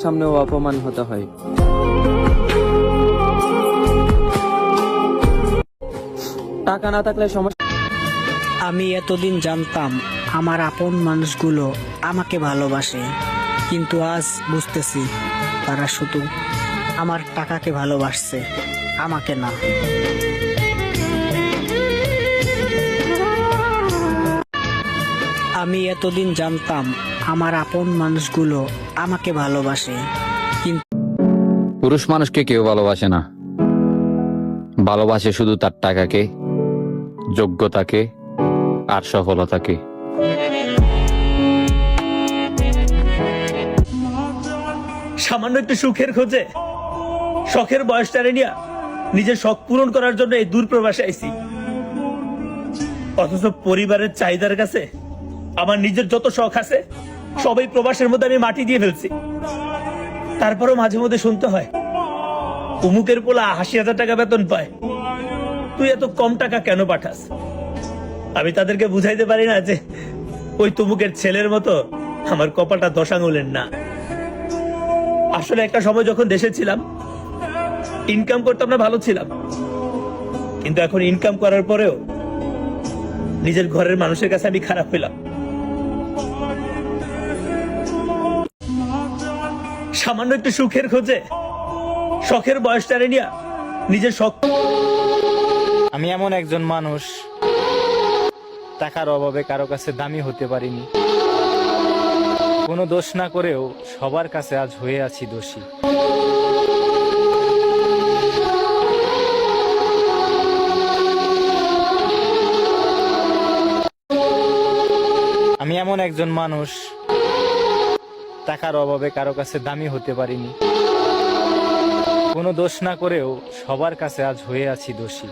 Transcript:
সামনেও অপমান হতে হয়। টাকা না থাকলে সমস্যা। আমি এতদিন জানতাম আমার আপন মানুষগুলো আমাকে ভালোবাসে, কিন্তু আজ বুঝতেছি তারা শুধু আমার টাকাকে ভালোবাসছে, আমাকে না। আমি এতদিন জানতাম আমার আপন মানুষগুলো আমাকে ভালোবাসে, কিন্তু পুরুষ মানুষকে কেউ ভালোবাসে না, ভালোবাসে শুধু তার টাকাকে, যোগ্যতাকে আর সফলতাকে। সামান্য একটু সুখের খোঁজে শখের বয়সটারে নিয়ে নিজের শখ পূরণ করার জন্য এই দূর প্রবাসে আইছি, অথচ পরিবারের চাহিদার কাছে আমার নিজের যত শখ আছে সবই প্রবাসের মধ্যে আমি মাটি দিয়ে ফেলছি। তারপরও মাঝে মধ্যে শুনতে হয় উমুকের পোলা ৮০,০০০ টাকা বেতন পায়, তুই এত কম টাকা কেন পাঠাস? আমি তাদেরকে বুঝাইতে পারি না যে ওই তুমুকের ছেলের মতো আমার কপালটা ১০ আঙুলের না। আসলে একটা সময় যখন দেশে ছিলাম ইনকাম করতে আমরা ভালো ছিলাম, কিন্তু এখন ইনকাম করার পরেও নিজের ঘরের মানুষের কাছে আমি খারাপ পেলাম। সামান্য একটু সুখের খোঁজে শখের বয়সটারে নিয়ে নিজের শখ। আমি এমন একজন মানুষ, টাকার অভাবে কারো কাছে দামি হতে পারিনি, কোনো দোষ না করেও সবার কাছে আজ হয়ে আছি দোষী। আমি এমন একজন মানুষ, টাকার অভাবে কারো কাছে দামি হতে পারিনি, কোনো দোষ না করেও সবার কাছে আজ হয়ে আছি দোষী।